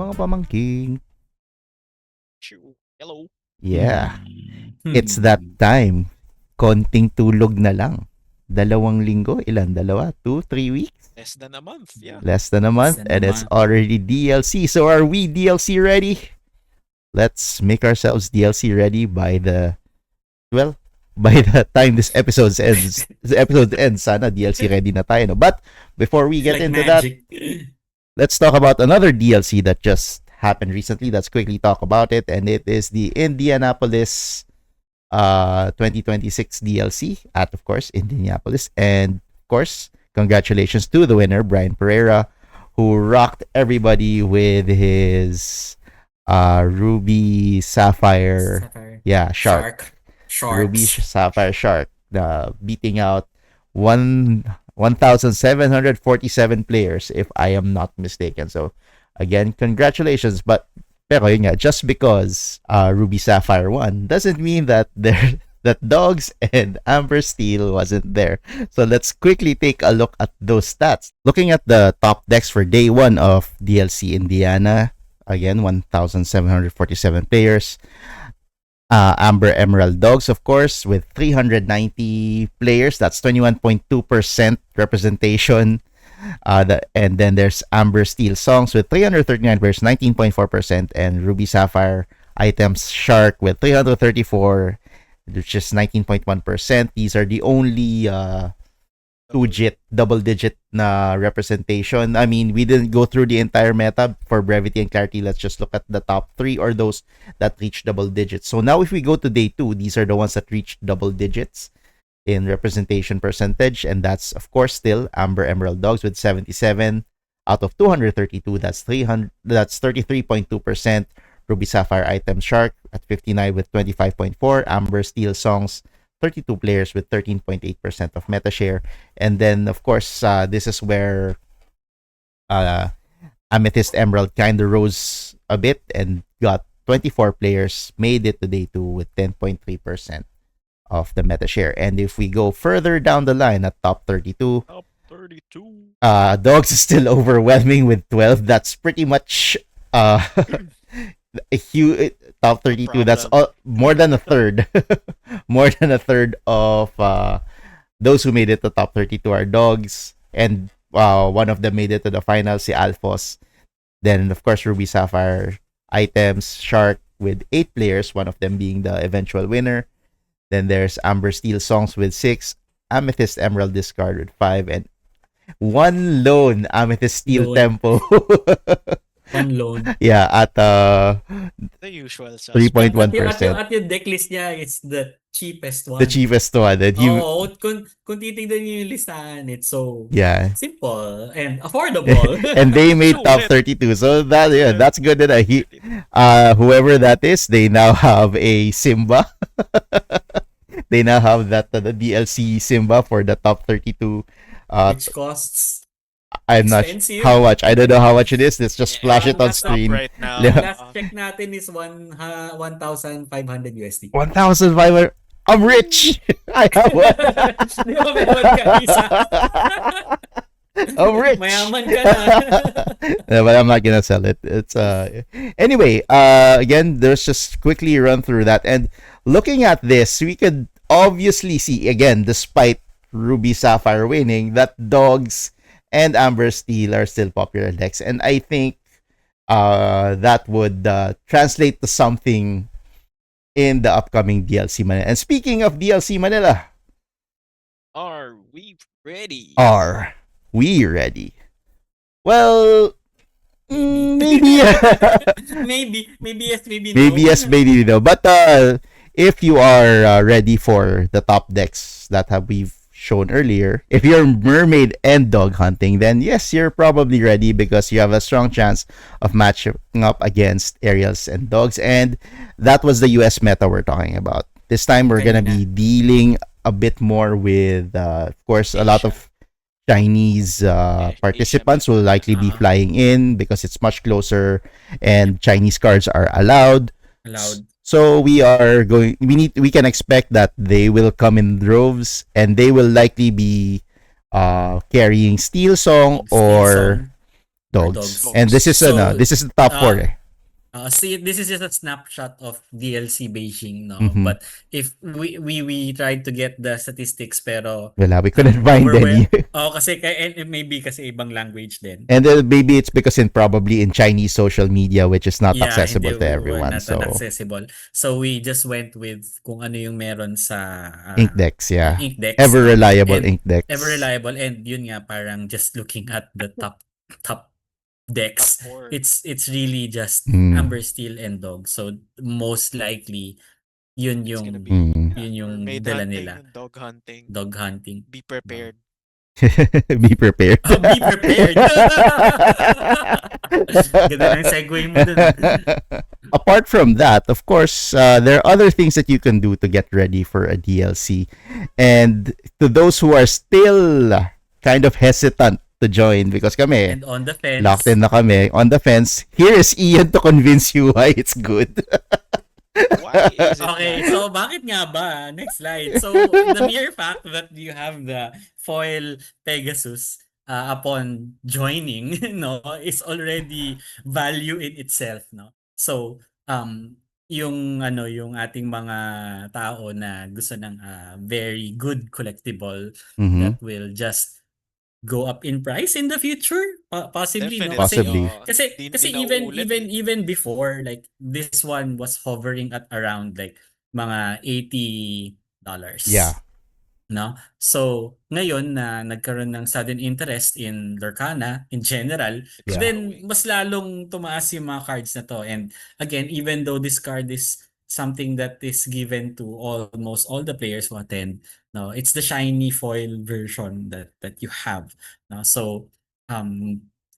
mga pamangking. Hello. Yeah, it's that time. Konting tulog na lang. 2 linggo, ilan? 2, 3 weeks? Less than a month, yeah. Less than a month, and it's already DLC. So are we DLC ready? Let's make ourselves DLC ready by the time this episode ends. Sana DLC ready na tayo, no? But before we get into magic. That, let's talk about another DLC that just happened recently. Let's quickly talk about it, and it is the Indianapolis 2026 DLC at, of course, Indianapolis. And of course, congratulations to the winner, Brian Pereira, who rocked everybody with his Ruby Sapphire. Yeah, Shark. Ruby Sapphire Shark, beating out 1,747 players, if I am not mistaken. So again, congratulations. Pero yun nga, just because Ruby Sapphire won doesn't mean that that Dogs and Amber Steel wasn't there. So let's quickly take a look at those stats. Looking at the top decks for day 1 of DLC Indiana, again, 1,747 players. Amber Emerald Dogs, of course, with 390 players. That's 21.2% representation. And then there's Amber Steel Songs with 339 players, 19.4%, and Ruby Sapphire Items Shark with 334, which is 19.1%. These are the only double-digit na representation. I mean, we didn't go through the entire meta. For brevity and clarity, let's just look at the top 3 or those that reach double digits. So now if we go to day 2, these are the ones that reach double digits in representation percentage, and that's of course still Amber Emerald Dogs with 77 out of 232. That's 33.2%. Ruby Sapphire Item Shark at 59 with 25.4. Amber Steel Songs, 32 players with 13.8% of meta share. And then of course this is where Amethyst Emerald kind of rose a bit and got 24 players, made it to day 2 with 10.3% of the meta share. And if we go further down the line at top 32, Dogs is still overwhelming with 12. That's pretty much a huge top 32. Problem. That's more than a third. More than a third of those who made it to top 32 are Dogs, and one of them made it to the final, si Alphos. Then of course Ruby Sapphire Items Shark with 8 players, one of them being the eventual winner. Then there's Amber Steel Songs with 6, Amethyst Emerald Discard with 5, and one lone Amethyst Steel Tempo. One lone. Yeah, at the usual 3.1%. At yung decklist niya is the cheapest one. The cheapest one. And kung titignan niyo yung listahan, it's so simple and affordable. And they made top 32. So that's good. Whoever that is, they now have a Simba. They now have the DLC Simba for the top 32. Which costs I'm expensive. Not how much. I don't know how much it is. Let's just flash it on screen. Right now. Last check natin is 1,500 USD. 1,500. I'm rich. I have one. I'm rich. Mayaman ka na. But I'm not gonna sell it. It's anyway. Again, let's just quickly run through that. And looking at this, we could obviously see again, despite Ruby Sapphire winning, that Dogs and Amber Steel are still popular decks, and I think that would translate to something in the upcoming DLC Manila. And speaking of DLC Manila, are we ready? Are we ready? Well, maybe. maybe yes, maybe no. Maybe yes, maybe no. But if you are ready for the top decks that we've shown earlier, if you're mermaid and dog hunting, then yes, you're probably ready because you have a strong chance of matching up against aerials and dogs. And that was the US meta we're talking about. This time we're gonna be dealing a bit more with of course a lot of Chinese participants will likely be flying in because it's much closer and Chinese cards are allowed. So we can expect that they will come in droves, and they will likely be carrying Steel Song or dogs. dogs. And this is So, this is the top four. see, this is just a snapshot of DLC Beijing, no? Mhm. But if we tried to get the statistics, pero Wala, we couldn't find any. kasi and maybe kasi ibang language din. And maybe it's because probably in Chinese social media, which is not accessible hindi, to everyone. not So accessible. So we just went with kung ano yung meron sa Inkdex, yeah. Inkdex. Ever reliable and Inkdex. Ever reliable, and yun nga, parang just looking at the top decks, Top four. it's really just Amber, Steel, and Dog. So most likely yun It's yung gonna be yun yung mermaid dala hunting, nila. dog hunting. Dog hunting. Be prepared. Be prepared. Be prepared. Ganda ng segue mo dun. Apart from that, of course, there are other things that you can do to get ready for a DLC. And to those who are still kind of hesitant to join, because kami, And on the fence. locked in na kami, on the fence, here is Ian to convince you why it's good. Why is it Okay, that? so bakit nga ba? Next slide. So the mere fact that you have the foil Pegasus upon joining, no, is already value in itself, no. So yung yung ating mga tao na gusto ng very good collectible that will just go up in price in the future, possibly, no? Possibly. Kasi Di even before, like this one was hovering at around like mga $80. Yeah. No? So, ngayon na nagkaroon ng sudden interest in Lorcana in general, Yeah. then mas lalong tumaas yung mga cards na to. And again, even though this card is something that is given to almost all the players who attend, no, it's the shiny foil version that you have. No? So,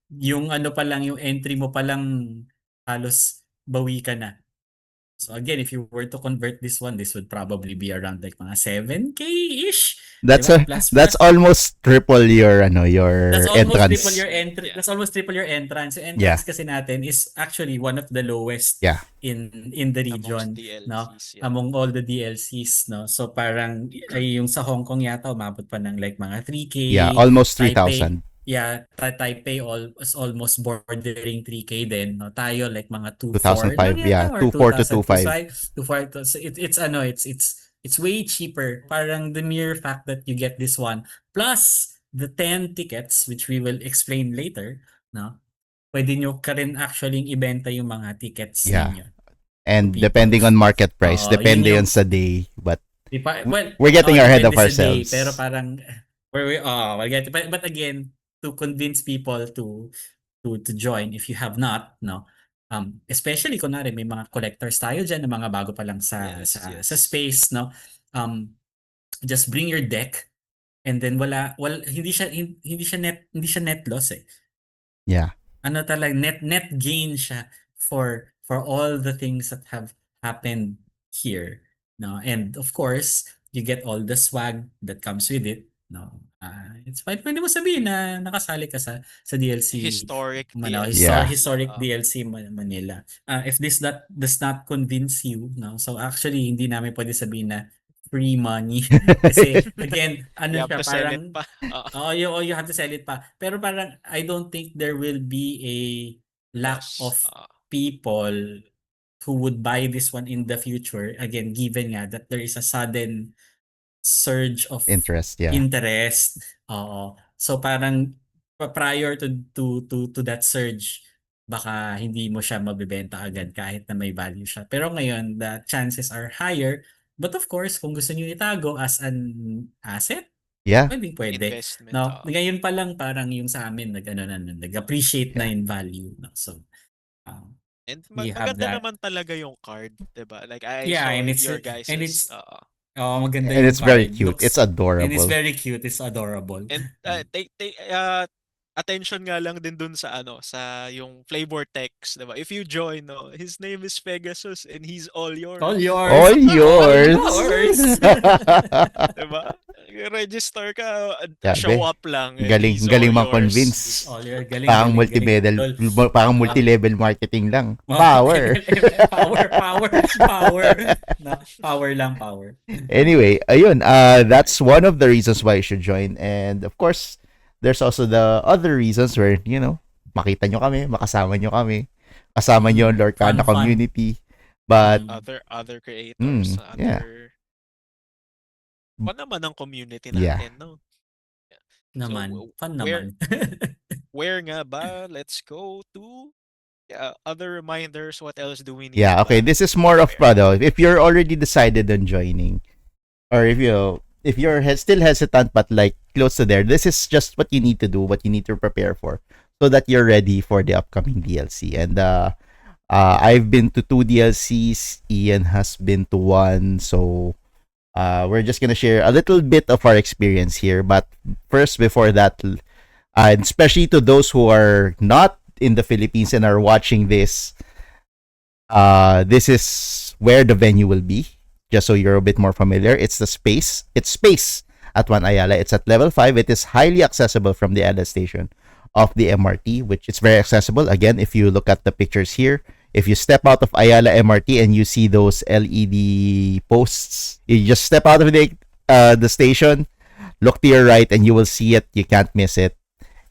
yung ano pa lang, yung entry mo pa lang halos bawi ka na. So again, if you were to convert this one, this would probably be around like mga 7K-ish. That's diba? that's almost triple your That's almost entrance. triple your entry. That's almost triple your entrance. Yung Yeah. entrance kasi natin is actually one of the lowest Yeah. in the region, DLCs, no? yeah. Among all the DLCs, no? So parang ay yung sa Hong Kong yata umabot pa ng like mga 3K. Yeah, almost Taipei, 3,000. Yeah, Taipei is almost bordering 3K din, no? Tayo like mga 2005, 2,400 yeah, 2,4 to 2,5. 2,5. So it's way cheaper. Parang the mere fact that you get this one plus the 10 tickets, which we will explain later, no? Pwede nyo ka rin actually ibenta yung mga tickets Yeah. ninyo. And people. depending on market price, yun depende yung- yun sa day. But Well, we're getting ahead of depende sa day, ourselves. pero parang but again, to convince people to join if you have not, no. Especially kunwari may mga collectors tayo diyan na mga bago pa lang sa Yes. sa space, no. Just bring your deck and then hindi siya net loss eh. Yeah. Ano talaga net gain siya for all the things that have happened here, no. And of course you get all the swag that comes with it, no. It's fine, pwede mo sabihin na nakasali ka sa DLC Historic Manila, DLC. Yeah. historic DLC Manila. If this does not convince you, no, so actually hindi namin pwede sabihin na free money kasi again You have siya to sell parang it pa. you have to sell it pa. Pero parang I don't think there will be a lack Yes. of people who would buy this one in the future. Again, given nga that there is a sudden surge of Interest, yeah. Oo. So parang prior to that surge, baka hindi mo siya mabibenta agad kahit na may value siya. Pero ngayon, the chances are higher. But of course, kung gusto niyo itago as an asset, Yeah. pwede. Investment. No, ngayon pa lang parang yung sa amin nag-appreciate na in value, no. So And we have maganda that. naman talaga yung card, 'di ba? Like I Yeah, saw and it's- your guys' and it's- maganda And yung it's very card. cute. It's adorable. And it's very cute. It's adorable. and attention nga lang din dun sa sa yung flavor text, 'di ba? If you join, his name is Pegasus and he's all yours. All yours. All yours. yours. 'Di ba? Register ka, Grabe. show up lang. and Galing, he's galing all yours. ma-convince. All yours. Galing. Parang galing. parang multi-level marketing lang. Oh, Power. power. No, power lang, power. Anyway, ayun, that's one of the reasons why you should join. And of course, there's also the other reasons where, makita nyo kami, makasama nyo kami, kasama nyo ang Lorcana Fun. community. But, Other creators, yeah. Fun naman ang community Yeah. natin, no? Naman. Fun where- naman. Where nga ba? Let's go to other reminders. What else do we need? Yeah, okay. This is more of if you're already decided on joining, or if you're still hesitant but like close to there, this is just what you need to do, what you need to prepare for, so that you're ready for the upcoming DLC. And I've been to 2 DLCs. Ian has been to 1, so we're just gonna share a little bit of our experience here. But first, before that, and especially to those who are not in the Philippines and are watching this, this is where the venue will be, just so you're a bit more familiar. It's Space at One Ayala. It's at level 5. It is highly accessible from the Ayala station of the MRT, which is very accessible. Again, if you look at the pictures here, if you step out of Ayala MRT and you see those LED posts, you just step out of the station, look to your right, and you will see it. You can't miss it.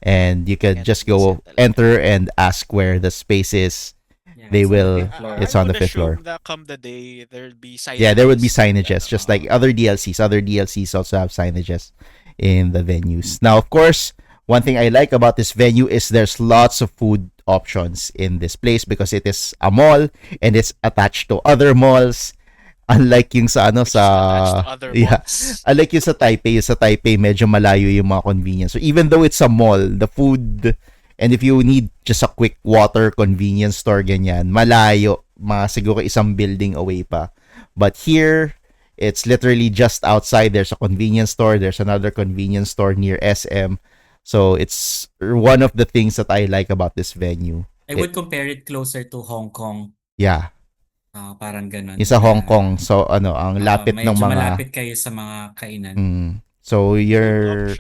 And you could just go enter and ask where the space is. They will. It's on the 5th floor. That come the day, there'll be signages. Yeah, there would be signages, just like other DLCs. Other DLCs also have signages in the venues. Now, of course, one thing I like about this venue is there's lots of food options in this place because it is a mall and it's attached to other malls. Unlike yung sa unlike yung sa Taipei medyo malayo yung mga convenience. So even though it's a mall, the food, and if you need just a quick water convenience store ganyan, malayo, mga siguro isang building away pa. But here, it's literally just outside. There's a convenience store, there's another convenience store near SM. So it's one of the things that I like about this venue. I would compare it closer to Hong Kong. Yeah. Parang ganun. Isa Hong Kong. So ang lapit ng mga malapit kayo sa mga kainan. So you're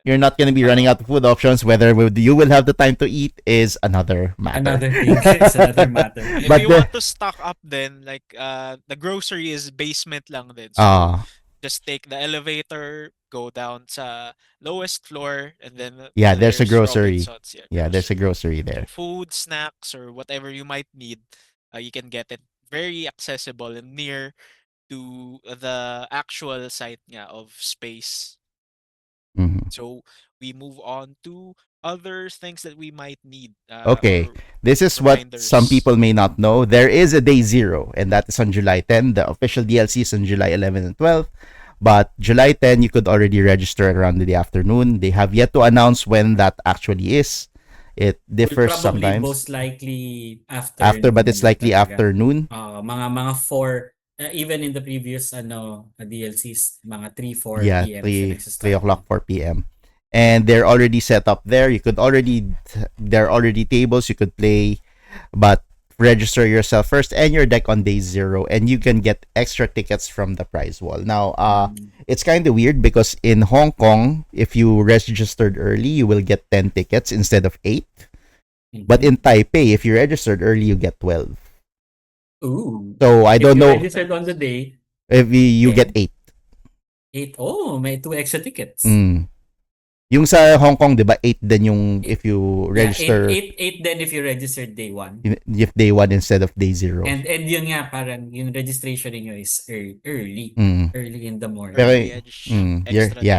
not going to be running out of food options. Whether you will have the time to eat is another matter. Another thing. It's another matter. If you want to stock up then, like the grocery is basement lang din. So just take the elevator, go down sa lowest floor, and then there's a grocery. Yeah, there's a grocery there. Food, snacks, or whatever you might need. You can get it very accessible and near to the actual site of Space. So we move on to other things that we might need. Okay, this is what some people may not know. There is a day 0, and that is on July 10. The official DLC is on July 11 and 12. But July 10, you could already register around the afternoon. They have yet to announce when that actually is. It differs sometimes. Most likely after, but it's likely afternoon. Mga 4, even in the previous DLCs, mga 3-4 p.m. 3 o'clock 4 p.m. And they're already set up there. There are already tables you could play, but register yourself first and your deck on day 0, and you can get extra tickets from the prize wall. Now, it's kind of weird because in Hong Kong, if you registered early, you will get 10 tickets instead of 8. But in Taipei, if you registered early, you get 12. Ooh. So I don't know. If you registered on the day, if you get 8. 8. Oh, may 2 extra tickets. Yung sa Hong Kong, 'di ba, 8 din yung if you register. 8 then if you registered day 1. If day 1 instead of day 0. And yun nga, parang yung registration niyo is early. Early in the morning. Pero,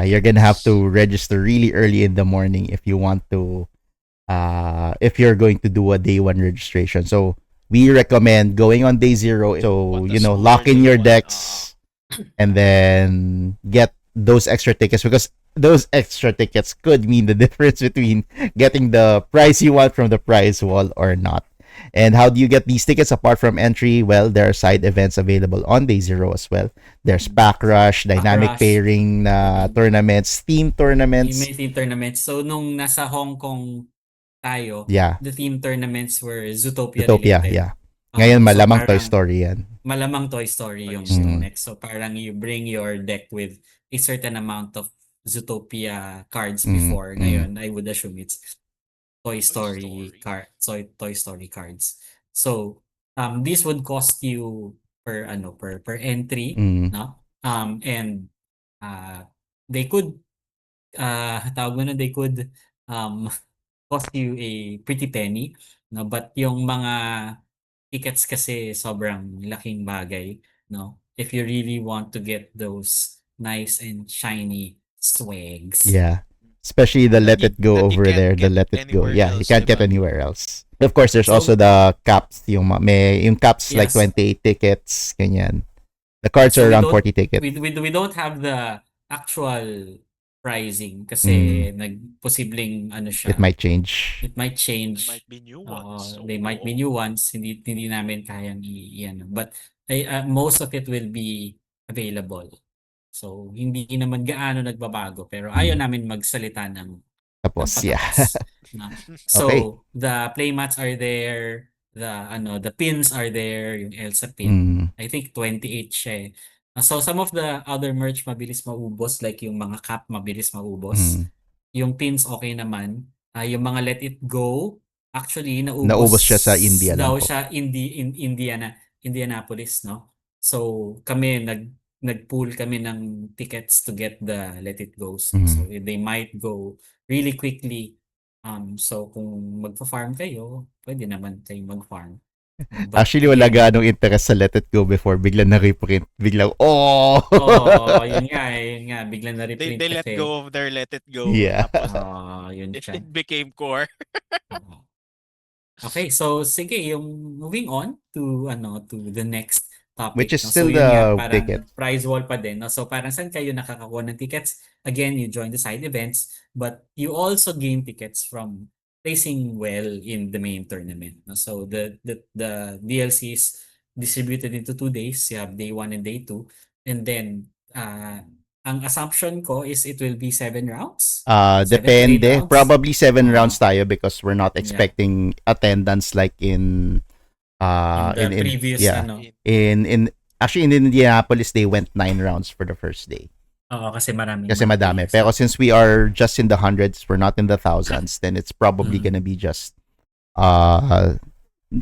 you're gonna have to register really early in the morning if you want to if you're going to do a day 1 registration. So we recommend going on day 0. So lock in your decks and then get those extra tickets, because those extra tickets could mean the difference between getting the prize you want from the prize wall or not. And how do you get these tickets apart from entry? Well, there are side events available on day 0 as well. There's Pack Rush, dynamic pairing tournaments, team tournaments. May team tournaments. So nung nasa Hong Kong tayo, the team tournaments were Zootopia related. Yeah. Ngayon malamang Toy Story yan. Malamang Toy Story yung next. So parang you bring your deck with a certain amount of Zootopia cards before. Ngayon, I would assume it's Toy Story cards. So, this would cost you per entry, no? And they could cost you a pretty penny, no? But yung mga tickets kasi sobrang laking bagay, no? If you really want to get those nice and shiny swags. Yeah. Especially the Let you- It Go that you over can't there, the get Let It Go. anywhere Yeah, you else, can't get diba? anywhere else. Of course, there's So- also the caps, yung caps like Yes. 28 tickets, ganyan. The cards So are we around don't- 40 tickets. We don't have the actual pricing kasi posibleng ano siya. It might change. It might There change. might be new ones. They might be new ones. Hindi namin kayang i-ano. But most of it will be available. So hindi naman gaano nagbabago pero ayaw namin magsalita ng Tapos, yeah. patapos. No? So Okay. the playmats are there, the pins are there, yung Elsa pin. I think 28 siya eh. So some of the other merch mabilis maubos like yung mga cap mabilis maubos. Yung pins okay naman. Yung mga Let It Go actually Naubos siya sa India lang daw po. siya Indianapolis, no? So kami nag-pool kami ng tickets to get the Let It Go's. So they might go really quickly. So kung magfa-farm kayo, pwede naman kayo mag-farm. But Actually, wala again, ganong interest sa Let It Go before. Biglang na-reprint. Biglang, yun nga, biglang na-reprint They let kasi. go of their Let It Go. Yeah. Tapos, Yun siya. it became core. Oo. Okay, so sige, yung moving on to the next topic. Which is no? still So yun nga, the parang ticket. prize wall pa din. No? So parang saan kayo nakakakuha ng tickets? Again, you join the side events, but you also gain tickets from placing well in the main tournament. No? So the DLC is distributed into 2 days. You have day 1 and day 2. And then, ang assumption ko is it will be 7 rounds. 7 to 8 Depende. rounds. Probably 7 Oo. rounds tayo because we're not Yeah. expecting attendance like in in the previous yeah. Actually in Indianapolis they went 9 rounds for the first day. Oo, kasi marami. Kasi madami. Pero since we are just in the hundreds, we're not in the thousands, then it's probably gonna be just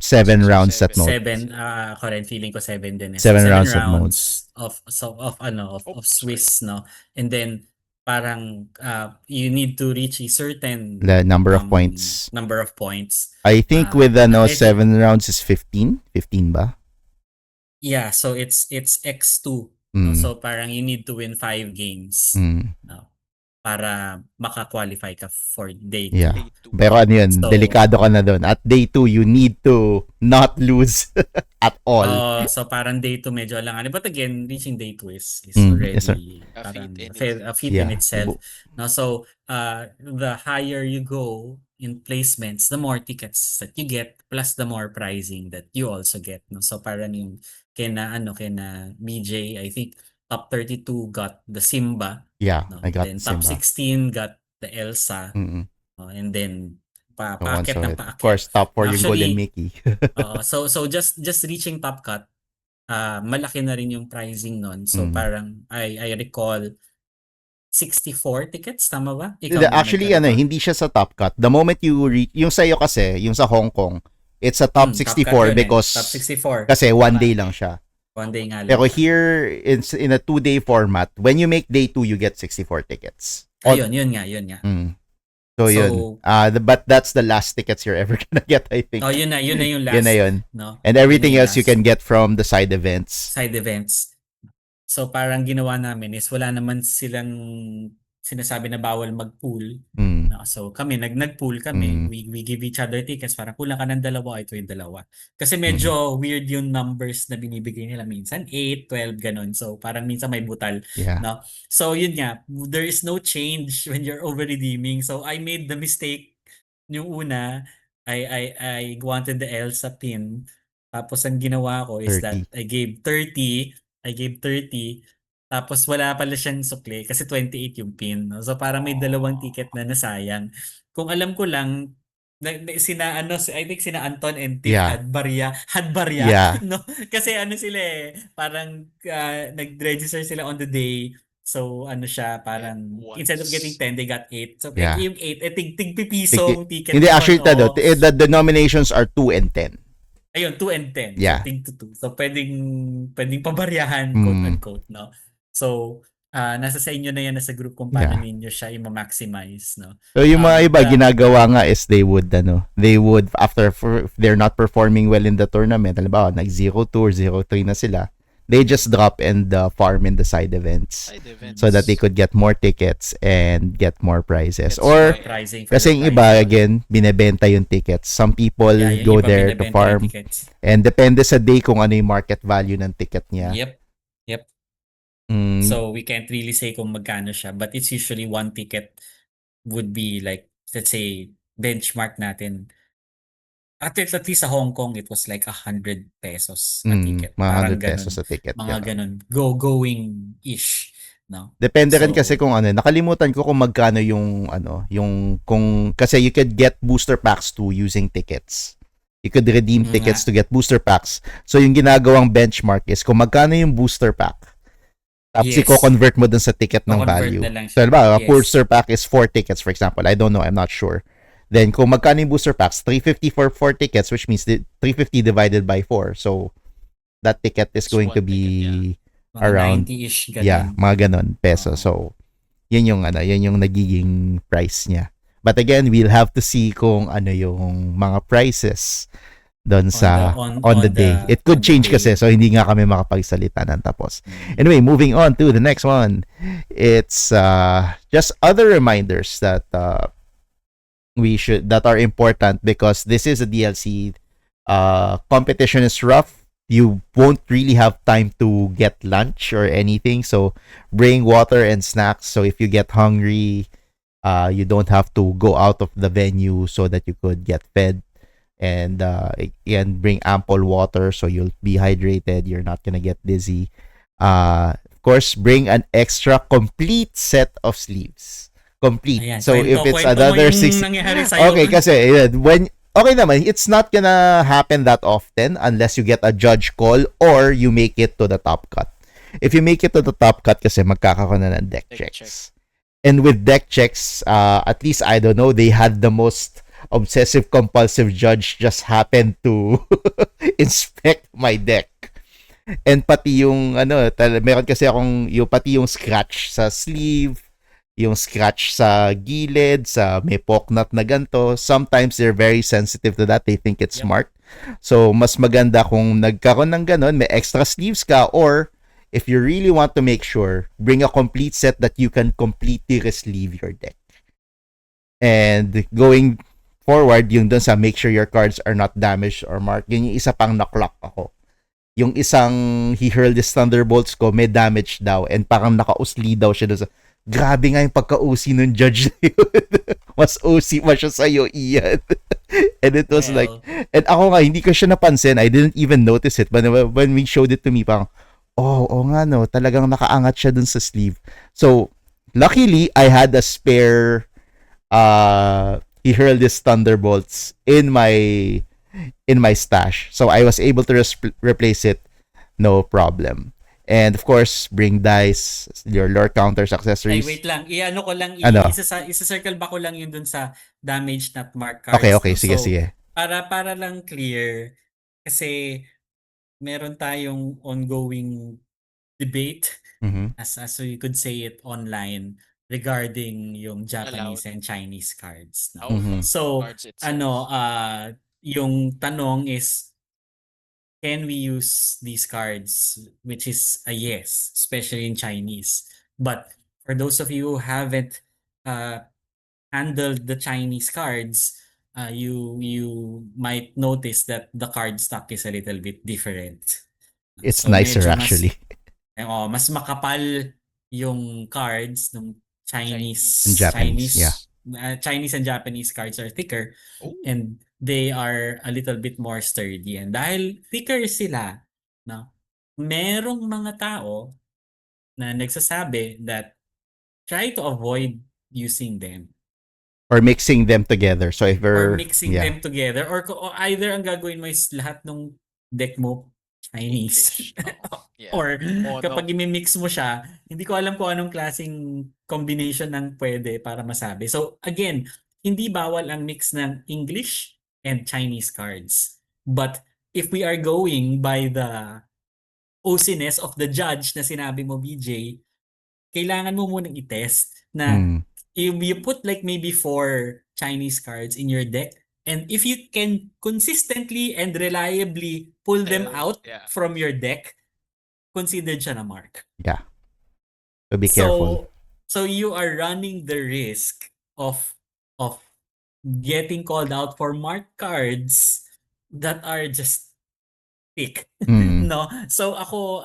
7 rounds at most. 7, ako rin feeling ko 7 din. 7 rounds at most. of Swiss, no? And then parang you need to reach a certain The number of points. I I think think- with 7 rounds is 15. 15 ba? Yeah, so it's X2. Mm. So parang you need to win 5 games no, para maka-qualify ka for day 2. Yeah. Day 2. Pero ano yun, So- delikado ka na doon. At day 2, you need to not lose at all. So parang day 2 medyo alangan. But again, reaching day 2 is already yes, sir. A feat parang in a feat in Yeah. itself. No, so the higher you go in placements, the more tickets that you get, plus the more pricing that you also get. No, so parang yung kina BJ, I think top 32 got the Simba. Yeah, No? I got Then top Simba. 16 got the Elsa. Mm-mm. And then So paakyat ng of paakyat. course, top 4 yung Actually, Golden Mickey. So just reaching top cut, malaki na rin yung pricing nun. So parang I recall 64 tickets, tama ba? Actually, hindi siya sa top cut. The moment you reach, yung sa'yo kasi, yung sa Hong Kong, it's a top 64 because top 64. kasi 1 day lang siya. 1 day nga lang. Pero here, it's in a 2-day format. When you make day 2, you get 64 tickets. Ayun, yun nga. So, So, yun. But that's the last tickets you're ever gonna get, I think. Yun na yung last. Yun na yun. No? And everything Yun na yung else you last. can get from the side events. Side events. So parang ginawa namin is wala naman silang sinasabi na bawal mag-pool. No? So kami, nag-pool kami. We give each other tickets. Parang kulang ka ng dalawa, ito yung dalawa. Kasi medyo weird yung numbers na binibigay nila. Minsan 8, 12, ganun. So parang minsan may butal. Yeah. No? So yun nga, there is no change when you're over-redeeming. So I made the mistake yung una. I wanted the Elsa pin. Tapos ang ginawa ko is 30. that I gave 30. Tapos wala pala siyang sukli kasi 28 yung pin. No? So parang may dalawang ticket na nasayang. Kung alam ko lang, I think sina Anton and Tiff Yeah. had barya, Yeah. no? Kasi sila parang nag-register sila on the day. So siya, parang Once. instead of getting 10, they got 8. So Yeah. yung 8, tig-pipisong ticket. Hindi, actually, naman, the denominations are 2 and 10. Ayun, 2 and 10. Yeah. So, tig to 2. So, pwedeng pabaryahan, Mm. quote-unquote, no? So, nasa sa inyo na yan nasa group kung paano Yeah. ninyo siya i-maximize, no? So yung mga iba The- ginagawa nga is they would after if they're not performing well in the tournament, halimbawa nag 0-2 or 0-3 na sila, they just drop and farm in the side events Side events. so that they could get more tickets and get more prizes. That's Or right. pricing for kasi the yung iba prize. again binebenta yung tickets. Some people Yeah, yung go iba there to binebenta yung farm tickets. and depende sa day kung ano yung market value ng ticket niya. Yep. Mm, So we can't really say kung magkano siya, but it's usually one ticket would be like, let's say, benchmark natin. At least sa Hong Kong, it was like 100 pesos a ticket. mga Parang 100 pesos ganun. sa ticket. Mga ganun. ganun. Going-ish. No? Depende rin So- kasi kung ano, nakalimutan ko kung magkano yung kasi you could get booster packs too using tickets. You could redeem tickets to get booster packs. So yung ginagawang benchmark is kung magkano yung booster pack. Tapos Yes. i-convert mo dun sa ticket ng Convert value. na lang So siya. diba, a Yes. booster pack is 4 tickets for example. I don't know, I'm not sure. Then kung magkano yung booster packs, 350 for 4 tickets, which means 350 divided by 4. So that ticket is It's going to one be Mga around 90-ish. Ganun. yeah, mga ganon peso. Oo. So, yun yung nagiging price niya. But again, we'll have to see kung ano yung mga prices doon sa on the day. It could on the change day. kasi, so hindi nga kami makapagsalita ng tapos. Mm. Anyway, moving on to the next one. It's just other reminders that that are important because this is a DLC. Competition is rough. You won't really have time to get lunch or anything, so bring water and snacks. So if you get hungry, you don't have to go out of the venue so that you could get fed. And bring ample water so you'll be hydrated. You're not gonna get dizzy. Of course, bring an extra complete set of sleeves. Complete. Ayan, So if it's kwento mo another yung 6 nangyari sa'yo. okay, kasi okay naman, it's not gonna happen that often unless you get a judge call or you make it to the top cut. If you make it to the top cut kasi magkakaroon na ng deck Deck checks. And with deck checks, at least I don't know, they had the most obsessive compulsive judge just happened to inspect my deck. And pati yung meron kasi akong pati yung scratch sa sleeve, yung scratch sa gilid, sa may pocknut na ganto. Sometimes they're very sensitive to that. They think it's Yep. smart. So mas maganda kung nagkaroon ng ganon, may extra sleeves ka, or if you really want to make sure, bring a complete set that you can completely resleeve your deck. And going forward, yung dun sa make sure your cards are not damaged or marked, yun yung isa pang naklock ako. Yung isang he hurled his thunderbolts ko, may damage daw, and parang naka-usli daw siya dun sa, grabe nga yung pagka-OC ng judge na yun. Mas OC pa siya sa'yo, Ian. And it was like, and ako nga, hindi ko siya napansin, I didn't even notice it, but when we showed it to me, parang, oh nga no, talagang nakaangat siya dun sa sleeve. So, luckily, I had a spare he hurled his thunderbolts in my stash, so I was able to replace it, no problem. And of course, bring dice, your lore counters, Ay, accessories. wait lang. I-ano ko lang, Ano? isa-circle ba ko lang yun dun sa damage not mark cards. Okay, no? sige, So, sige. para lang clear, kasi meron tayong ongoing debate, Mhm. as so you could say it online, regarding yung Japanese Allowed. and Chinese cards. No? Of Mhm. So, cards itself. yung tanong is, can we use these cards? Which is a yes, especially in Chinese. But for those of you who haven't handled the Chinese cards, you might notice that the card stock is a little bit different. It's So, nicer medyo actually. mas makapal yung cards ng Chinese. And Japanese, yeah. Chinese and Japanese cards are thicker, Oh. and they are a little bit more sturdy. And dahil thicker sila, no, merong mga tao na nagsasabi that try to avoid using them Or mixing them together. So if or we're mixing them together, or either ang gagawin mo is lahat ng deck mo Chinese. English. Yeah. Or Mono. kapag i-mix mo siya, hindi ko alam kung anong klaseng combination ng pwede para masabi. So again, hindi bawal ang mix ng English and Chinese cards. But if we are going by the OCness of the judge na sinabi mo, BJ, kailangan mo munang i-test na Mm. you put like maybe 4 Chinese cards in your deck, and if you can consistently and reliably pull them out Yeah. from your deck, considered siya na mark. Yeah. So be careful. So you are running the risk of getting called out for mark cards that are just pick. Mm. No? So ako,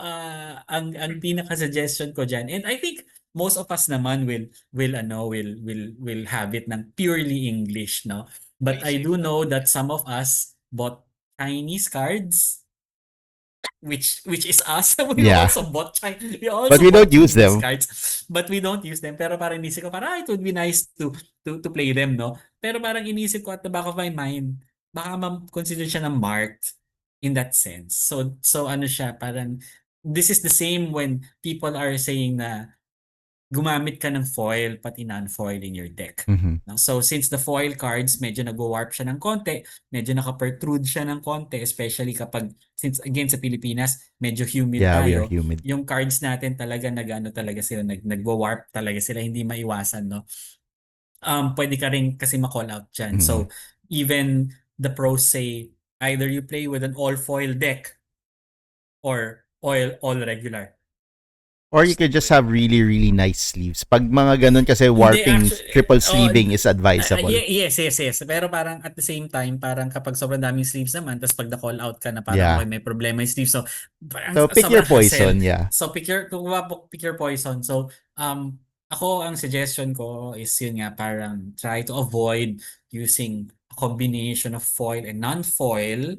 ang pinaka-suggestion ko dyan, and I think most of us naman will have it ng purely English, no? But I Basic do lang, know that yeah. some of us bought Chinese cards, which is us. We Yeah. also bought we also But we bought don't use Chinese them. cards, but we don't use them. Pero parang inisip ko, parang it would be nice to play them, no? Pero parang inisip ko at the back of my mind, baka consider siya ng marked in that sense. So ano siya, parang this is the same when people are saying na gumamit ka ng foil pati non-foil in your deck. Mhm. No? So since the foil cards, medyo nag-warp siya ng konti, medyo naka-protrude siya ng konti, especially kapag, since again sa Pilipinas, medyo humid Yeah, we are tayo, humid. yung cards natin talaga nag-ano talaga sila, nag-warp talaga sila, hindi maiwasan, no? Pwede ka rin kasi ma-call out dyan. Mhm. So even the pros say, either you play with an all-foil deck or all regular. Or you could just have really, really nice sleeves. Pag mga ganun kasi Hindi, warping, actually, triple sleeving is advisable. yes. Pero parang at the same time, parang kapag sobrang daming sleeves naman, tapos pag na-call out ka na parang Yeah. okay, may problema yung sleeves. So, parang So pick your sobrang hassle. poison, yeah. So, pick your poison. So, ako, ang suggestion ko is yun nga, parang try to avoid using a combination of foil and non-foil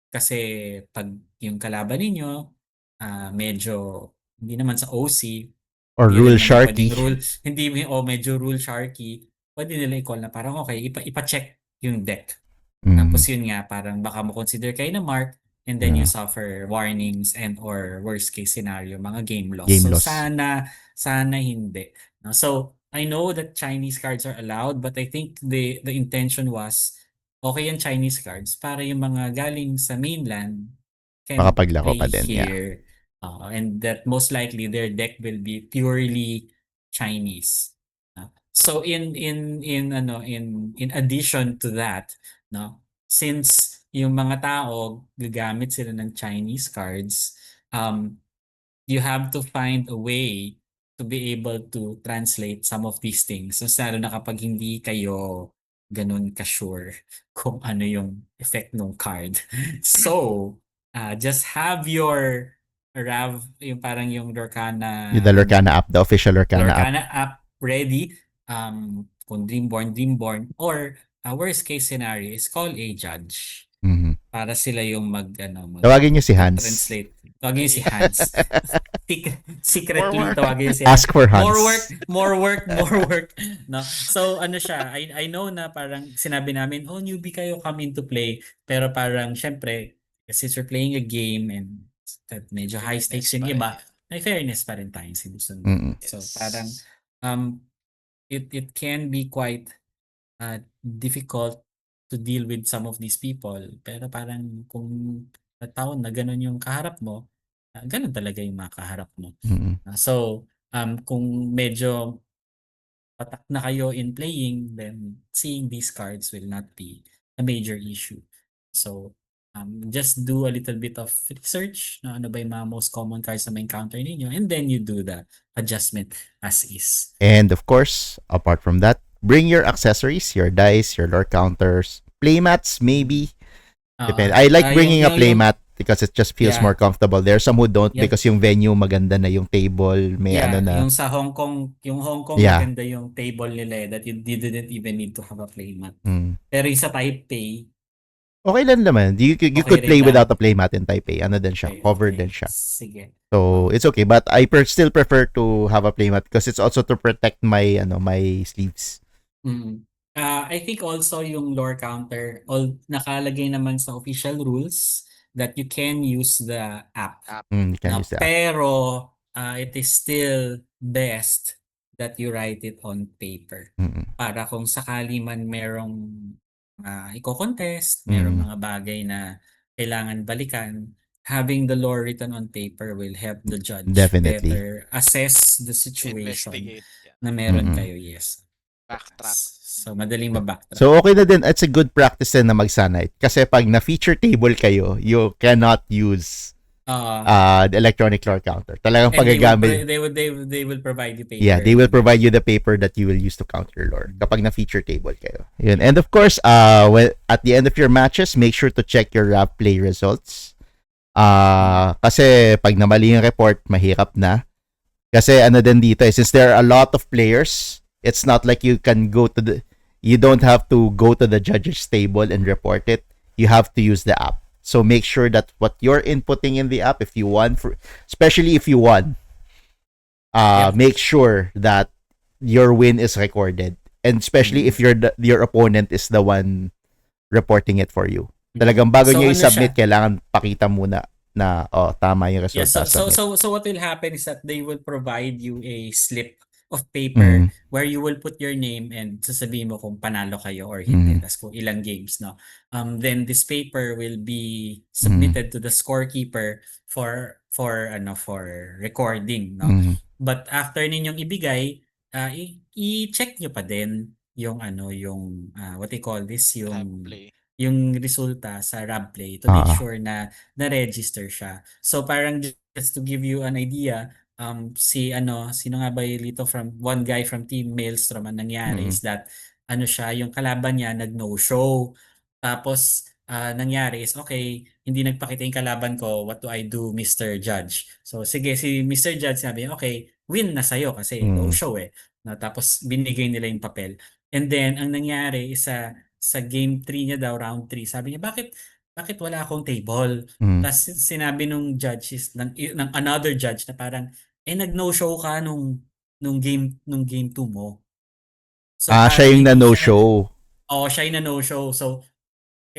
kasi pag yung kalaban ninyo, medyo hindi naman sa OC, Or hindi rule rin naman pwedeng sharky. hindi medyo rule sharky, pwede nila i-call na parang okay, ipa-check yung deck. Tapos Mm. yun nga, parang baka mo consider kayo na mark and then you Yeah. suffer warnings and or worst case scenario, mga game loss. Game So loss. sana hindi. No? So I know that Chinese cards are allowed, but I think the intention was okay yung Chinese cards para yung mga galing sa mainland can Makapaglaro play pa din, yeah. here. And that most likely their deck will be purely Chinese. So in addition to that, no, since yung mga tao gagamit sila ng Chinese cards, you have to find a way to be able to translate some of these things. So lalo na kapag hindi kayo ganun ka-sure kung ano yung effect ng card. So, just have your yung parang yung Lorcana, The Lorcana app, the official Lorcana app. Lorcana app ready. Kung Dreamborn, or worst case scenario is call a judge. Mhm. Para sila yung Tawagin niyo si Hans. translate. Tawagin niyo si Hans. Secretly More work. tawagin niyo si Hans. Ask for Hans. More work. No? So ano siya, I know na parang sinabi namin, oh newbie kayo, come into play. Pero parang syempre, since we're playing a game and that medyo high stakes yung Fairness pa iba, rin. may fairness pa rin tayong sinusunod. Mm. So Yes. parang it can be quite difficult to deal with some of these people. Pero parang kung taon na ganun yung kaharap mo, ganun talaga yung mga kaharap mo. Mm. So, kung medyo patak na kayo in playing, then seeing these cards will not be a major issue. So, just do a little bit of research na ano ba yung mga most common cards na ma-encounter ninyo, and then you do the adjustment as is. And of course, apart from that, bring your accessories, your dice, your lore counters, playmats maybe. Depende. I like bringing a playmat because it just feels more comfortable. There are some who don't because yung venue maganda na yung table, may ano na. Yung sa Hong Kong, maganda yung table nila that you didn't even need to have a playmat. Pero yung sa Taipei, okay lang naman. You could play without a playmat in Taipei. Ano din siya, covered din siya. Sige. So, it's okay, but I still prefer to have a playmat because it's also to protect my my sleeves. I think also yung lore counter, nakalagay naman sa official rules that you can use the app. You can use the app. Pero it is still best that you write it on paper. Para kung sakali man merong iko-contest, merong mga bagay na kailangan balikan, having the lore written on paper will help the judge Definitely. better assess the situation Investigate. Yeah. na meron Mm-mm. kayo. Yes. Backtrack. So, madaling mabacktrack. So, okay na din. It's a good practice din na magsanay. Kasi pag na-feature table kayo, you cannot use the electronic lore counter. Talagang and pagagamit. they will provide you paper. Yeah, they will provide you the paper that you will use to count your lore kapag na-feature table kayo. Yun. And of course, at the end of your matches, make sure to check your RAV play results. Kasi pag namali yung report, mahirap na. Kasi ano din dito, since there are a lot of players, it's not like you don't have to go to the judge's table and report it. You have to use the app. So make sure that what you're inputting in the app, especially if you won, make sure that your win is recorded, and especially if your opponent is the one reporting it for you. Talagang bago nyo i-submit, kailangan pakita muna na tama yung resulta. So what will happen is that they will provide you a slip of paper where you will put your name and sasabihin mo kung panalo kayo or hindi, tas kung ilang games, no. Then this paper will be submitted to the scorekeeper for recording, no. But after ninyong ibigay, i-check nyo pa din yung what they call this, yung resulta sa RAB play to make sure na na-register siya. So parang just to give you an idea, sino nga ba dito one guy from Team Maelstrom, ang nangyari is that yung kalaban niya nag-no-show. Tapos nangyari is, okay, hindi nagpakita yung kalaban ko, what do I do, Mr. Judge? So sige, si Mr. Judge sabi, okay, win na sa'yo kasi no-show No, tapos binigay nila yung papel. And then ang nangyari is sa game 3 niya daw, round 3, sabi niya, bakit wala akong table? Tapos sinabi nung ng another judge na parang, nag-no-show ka nung game 2 mo. So, siya yung na-no-show. Siya yung na-no-show. So,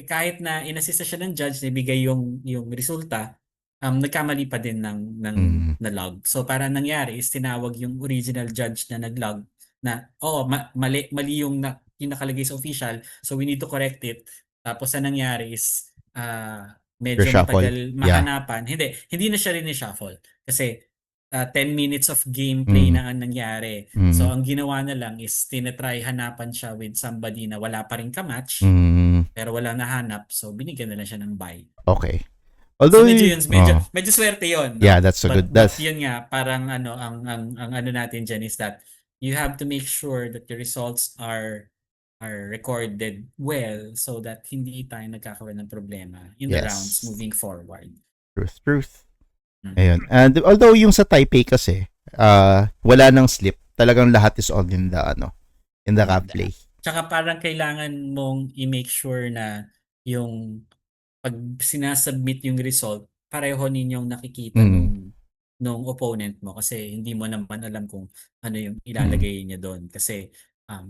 kahit na inassist siya ng judge na ibigay yung resulta, nagkamali pa din ng log. So, para nangyari is tinawag yung original judge na nag-log na, mali yung nakalagay sa official, so we need to correct it. Tapos ang nangyari is medyo matagal mahanapan. Hindi na siya rin ni-shuffle kasi 10 minutes of gameplay na ang nangyari. So ang ginawa na lang is tinatry hanapan siya with somebody na wala pa rin ka-match pero wala nahanap, so binigyan na lang siya ng bye. Okay. Although medyo swerte 'yon, no? Yeah, that's so good. But yun nga, parang ang natin dyan is that you have to make sure that your results are recorded well so that hindi tayo nagkakaroon ng problema in the rounds moving forward. Truth. Ayun. And although yung sa Taipei kasi, wala nang slip. Talagang lahat is all in the RAB play. Tsaka parang kailangan mong i-make sure na yung pag sinasubmit yung result, pareho ninyong nakikita nung opponent mo kasi hindi mo naman alam kung ano yung ilalagay niya doon. Kasi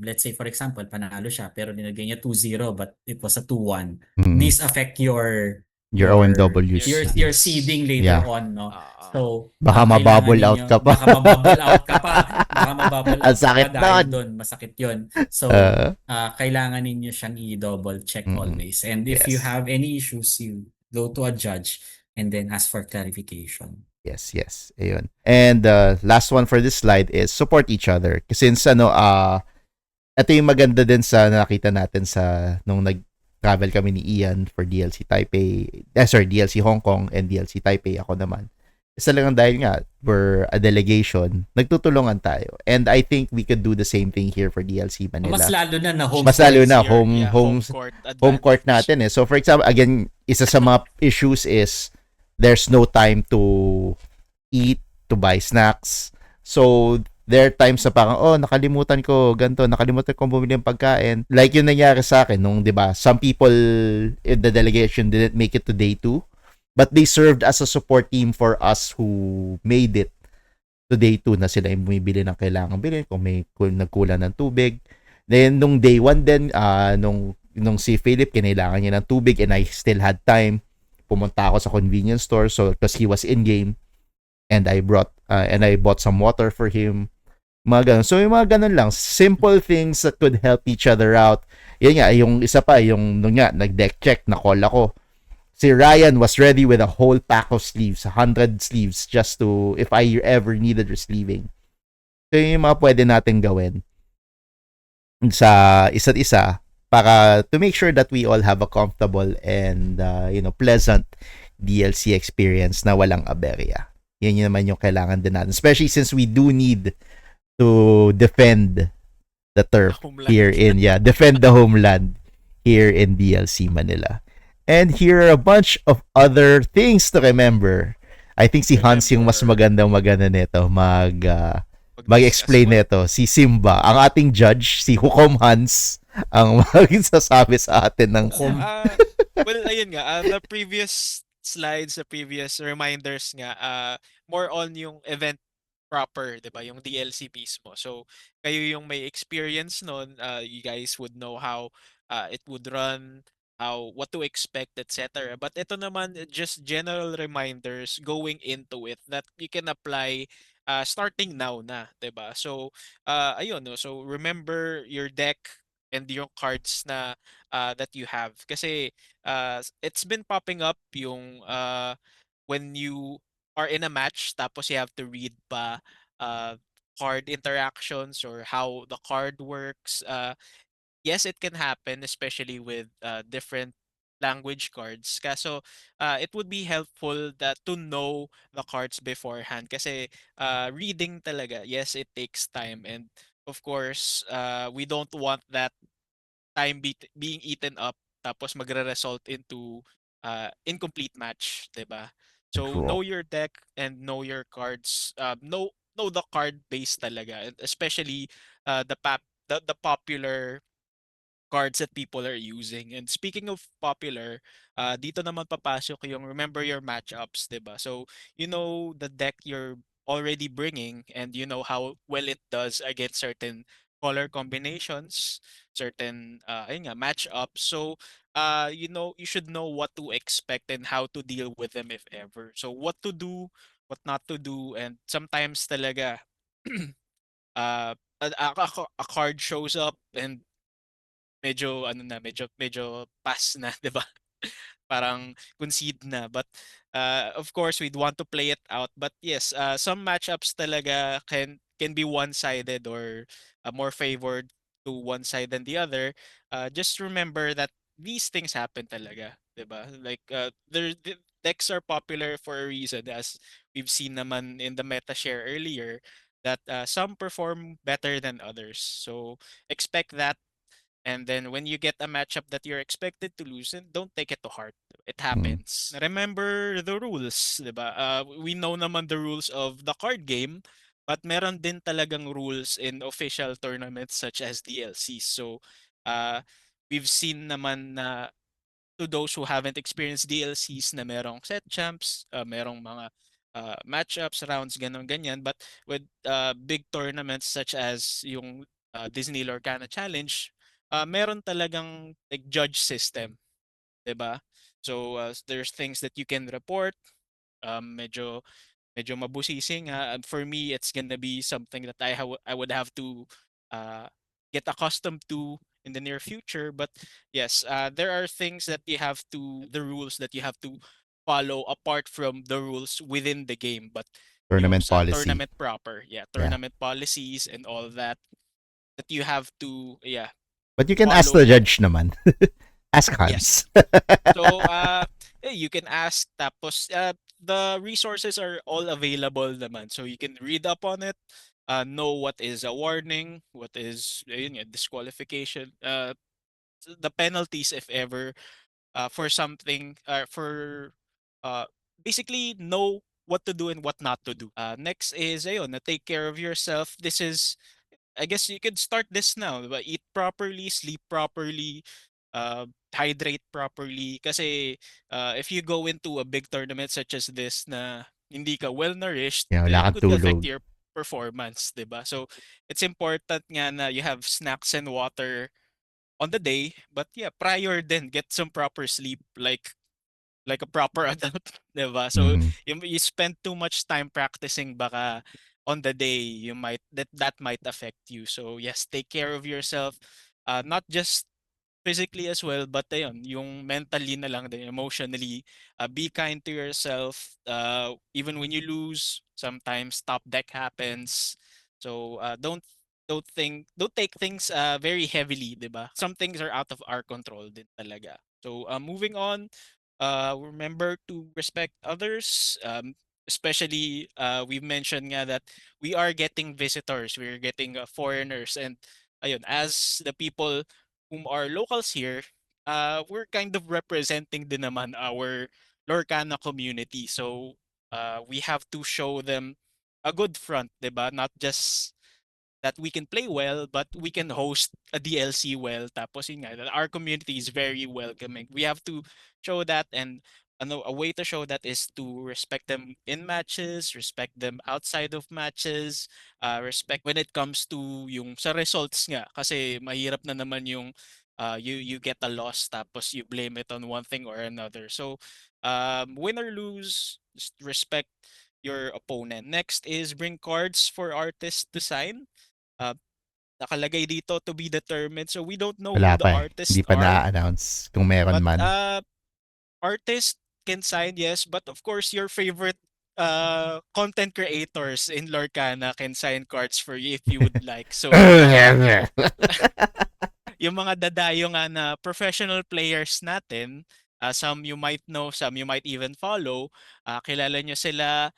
let's say for example, panalo siya pero nilagay niya 2-0 but it was a 2-1. These affect your OMWs. Your seeding later on, no? So, baka mabubble out ka pa. Baka mabubble out ka pa. Baka mabubble out ka pa dahil doon. Masakit yun. So, kailangan ninyo siyang i-double check always. And if you have any issues, you go to a judge and then ask for clarification. Yes. Ayun. And last one for this slide is support each other. Kasi since ito yung maganda din sa nakita natin sa nung travel kami ni Ian for DLC Taipei, DLC Hong Kong and DLC Taipei ako naman. Isa lang dahil nga, we're a delegation, nagtutulungan tayo. And I think we could do the same thing here for DLC Manila. Mas lalo na home home court natin So for example, again, isa sa mga issues is there's no time to eat, to buy snacks. So there are times na parang, nakalimutan ko bumili ng pagkain. Like yung nangyari sa akin nung, di ba, some people in the delegation didn't make it to day 2, but they served as a support team for us who made it to day 2 na sila yung bumibili ng kailangan bilhin kung may nagkulang ng tubig. Then, nung day 1 din, nung si Philip, kinailangan niya ng tubig and I still had time. Pumunta ako sa convenience store because he was in-game and I bought some water for him. Mga ganun. So, yung mga ganun lang. Simple things that could help each other out. Yan nga, yung isa pa, nung nga, nag-deck check, na-call ako. Si Ryan was ready with a whole pack of sleeves, 100 sleeves, just to, if I ever needed sleeving. So yung mga pwede natin gawin sa isa't isa para to make sure that we all have a comfortable and pleasant DLC experience na walang aberya. Yan naman yung kailangan din natin. Especially since we do need to defend the turf here in, defend the homeland here in DLC Manila. And here are a bunch of other things to remember. I think si Hans yung mas magandang nito mag-explain nito. Si Simba, ang ating judge, si Hukom Hans, ang magsasabi sa atin ng well, ayun nga, the previous slides, the previous reminders nga, more on yung event proper, 'di ba? Yung DLC mismo. So, kayo yung may experience noon, you guys would know how it would run, how what to expect, etc. But ito naman just general reminders going into it that you can apply starting now na, 'di ba? So, ayun no. So, remember your deck and your cards na that you have kasi it's been popping up yung when you are in a match tapos you have to read pa uh, card interactions or how the card works. Yes, it can happen, especially with different language cards. Kaso, it would be helpful that to know the cards beforehand. Kasi reading talaga, yes, it takes time. And of course, we don't want that time being eaten up tapos magre-result into incomplete match, 'di ba? So know your deck and know your cards. Know the card base talaga, and especially the popular cards that people are using. And speaking of popular, dito naman papasok yung remember your matchups, 'di ba? So, you know the deck you're already bringing and you know how well it does against certain color combinations, certain ayun nga, matchups. So, you should know what to expect and how to deal with them if ever. So, what to do, what not to do, and sometimes talaga a card shows up and medyo ano na, medyo pass na, 'di ba? Parang concede na. But of course, we'd want to play it out. But yes, some matchups talaga can be one-sided or more favored to one side than the other. Just remember that these things happen talaga, 'di ba? Like the decks are popular for a reason, as we've seen naman in the meta share earlier, that some perform better than others. So expect that, and then when you get a matchup that you're expected to lose, then don't take it to heart. It happens. Remember the rules, 'di ba? We know naman the rules of the card game, but meron din talagang rules in official tournaments such as DLCs. So, uh, we've seen naman na to those who haven't experienced DLCs na merong set champs, merong mga matchups, rounds, ganyan. But with big tournaments such as yung Disney Lorcana Challenge, meron talagang like judge system, 'di ba? So there's things that you can report, medyo mabusisi nga. And for me, it's gonna be something that I would have to get accustomed to in the near future. But yes, there are things that you have to, the rules that you have to follow apart from the rules within the game. But yung tournament sa policy. tournament proper, tournament policies and all that you have to, But you can ask the judge naman. Ask Hans. Yes. So, you can ask, tapos, the resources are all available naman. So, you can read up on it, know what is a warning, what is, ayun nga, disqualification, the penalties if ever, for something, for, uh, basically know what to do and what not to do. Next is, ayun, na take care of yourself. This is, I guess you could start this now, diba? Eat properly, sleep properly, hydrate properly. Kasi if you go into a big tournament such as this na hindi ka well nourished, Wala it kang could affect tulog. your performance, 'di ba? So it's important nga na you have snacks and water on the day, but prior then get some proper sleep, like a proper adult, 'di ba? So you spend too much time practicing, baka on the day you might that might affect you. So yes, take care of yourself. Not just physically as well, but ayun, yung mentally na lang din, emotionally, be kind to yourself. Even when you lose, sometimes top deck happens. So don't take things very heavily, 'di ba? Some things are out of our control din talaga. So moving on, remember to respect others. Especially we've mentioned nga that we are getting visitors, we're getting foreigners, and ayun, as the people whom are locals here, we're kind of representing din naman our Lorcana community. So we have to show them a good front, 'di ba? Not just that we can play well, but we can host a DLC well. Tapos yun nga, that our community is very welcoming. We have to show that, and ano, a way to show that is to respect them in matches, respect them outside of matches, respect when it comes to yung sa results nga. Kasi mahirap na naman yung you get a loss tapos you blame it on one thing or another. So win or lose, just respect your opponent. Next is bring cards for artists to sign. Uh, nakalagay dito to be determined. So we don't know who Wala the pa eh. Hindi artists pa are, na-announce kung meron but man. artists can sign, yes, but of course your favorite content creators in Lorcana can sign cards for you if you would like. So yung mga dadayo nga na professional players natin, some you might know, some you might even follow, kilala nyo sila,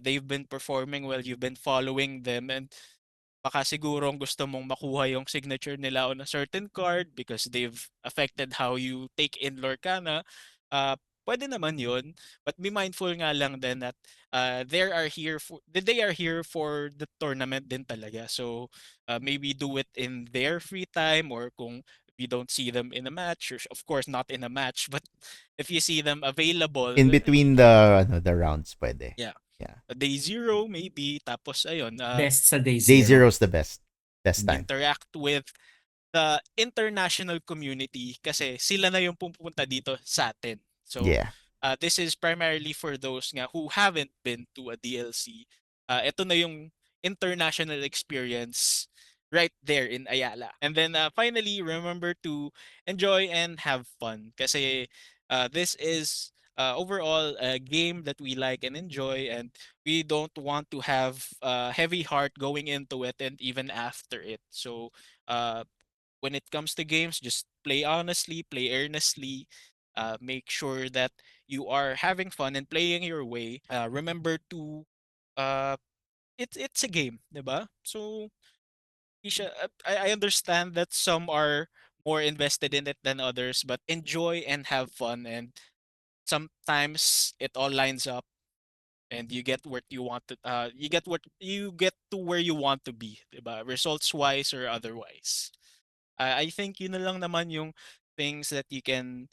they've been performing well, you've been following them, and baka sigurong gusto mong makuha yung signature nila on a certain card because they've affected how you take in Lorcana. Uh, pwede naman yun. But be mindful nga lang din that they are here for the tournament din talaga. So maybe do it in their free time, or kung you don't see them in a match, or of course not in a match, but if you see them available, In between the rounds, pwede. yeah. Yeah. Day zero maybe, tapos ayun, Best sa day Day zero. zero is the best. Best time. interact with the international community kasi sila na yung pupunta dito sa atin. So, Yeah. this is primarily for those nga who haven't been to a DLC. Ito na yung international experience right there in Ayala. And then finally, remember to enjoy and have fun kasi this is overall a game that we like and enjoy, and we don't want to have heavy heart going into it and even after it. So when it comes to games, just play honestly, play earnestly, make sure that you are having fun and playing your way. Remember to uh, it's a game, 'di ba? So I understand that some are more invested in it than others, but enjoy and have fun, and sometimes it all lines up and you get what you want to you get to where you want to be, 'di ba? Results wise or otherwise. I think yun na lang naman yung things that you can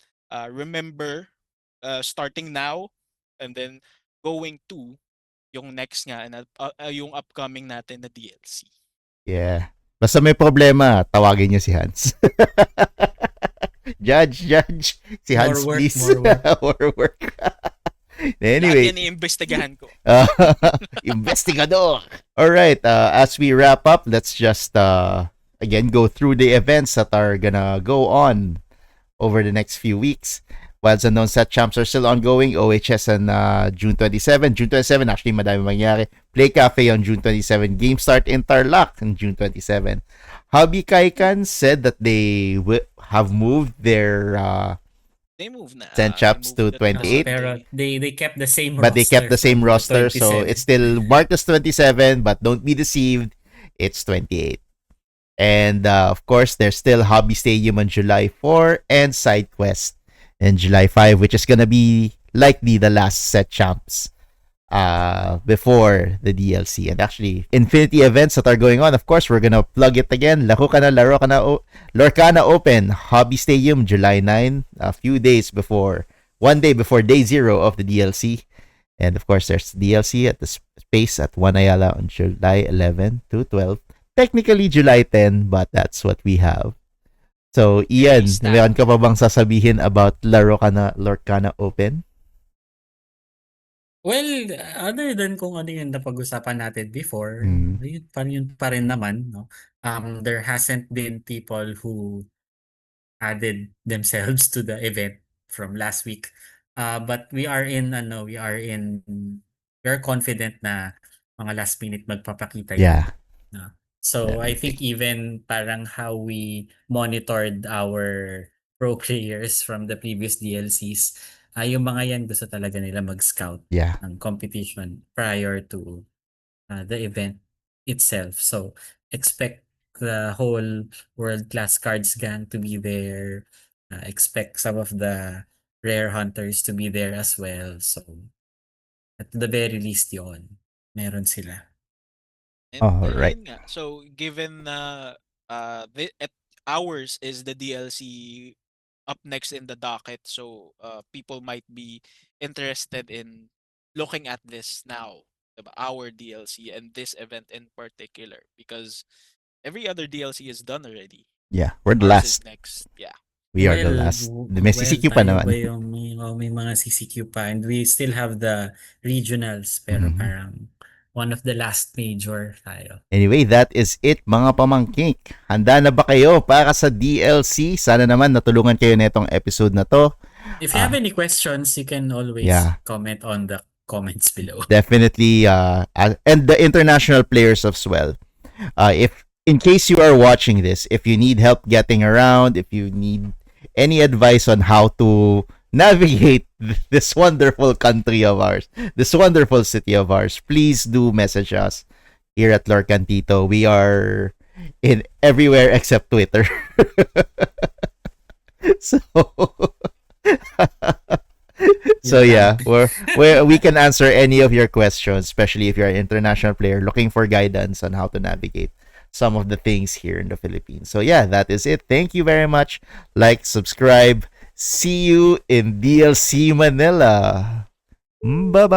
remember starting now and then going to yung next nga na yung upcoming natin na DLC. Yeah. Basta may problema, tawagin niyo si Hans. Judge. Si Hans, More work, please. more work. More work. Lahat Anyway. yan iimbestigahan ko. Investigador. All right. As we wrap up, let's just again go through the events that are gonna go on over the next few weeks. Wilds Unknown Set Champs are still ongoing. OHS on June 27. June 27, actually, madami mangyari. Play Cafe on June 27. Game Start Interlock on June 27. Hobby Kaikan said that they have moved their They moved na. Set Champs to 28. Pero they kept the same roster. But they kept the same from roster, so 27. it's still marked as 27, but don't be deceived, it's 28. And of course, there's still Hobby Stadium on July 4 and Side Quest in July 5, which is gonna be likely the last set champs before the DLC. And actually, Infinity events that are going on, of course, we're gonna plug it again. Lorcana Open, Hobby Stadium, July 9, a few days before, one day before day 0 of the DLC. And of course, there's DLC at the space at One Ayala on July 11 to 12. Technically July 10, but that's what we have. So, Ian, meron ka pa bang sasabihin about Lorcana Open? Well, other than kung ano yung napag-usapan natin before, yun pa rin naman, no? There hasn't been people who added themselves to the event from last week. But we are confident na mga last minute magpapakita yan. Yeah. No? So I think even parang how we monitored our pro players from the previous DLCs, yung mga yan gusto talaga nila mag-scout Yeah. ng competition prior to the event itself. So expect the whole World Class Cards gang to be there. Expect some of the rare hunters to be there as well. So at the very least yon, meron sila. And Alright. yun nga. So given ours is the DLC up next in the docket, so people might be interested in looking at this now, diba? Our DLC and this event in particular, because every other DLC is done already. Yeah, we're the Ours is last. next. Yeah. We are the last. May CCQ pa tayo naman. ba yung may mga CCQ pa, and we still have the regionals, pero parang one of the last major tayo. Anyway, that is it mga pamangkink. Handa na ba kayo para sa DLC? Sana naman natulungan kayo netong episode na to. If you have any questions, you can always comment on the comments below. Definitely, and the international players as well. If in case you are watching this, if you need help getting around, if you need any advice on how to navigate this wonderful country of ours, this wonderful city of ours, please do message us here at Lorcantito. We are in everywhere except Twitter. So so yeah, we can answer any of your questions, especially if you're an international player looking for guidance on how to navigate some of the things here in the Philippines. So yeah, that is it. Thank you very much. Like, subscribe. See you in DLC Manila. Bye-bye.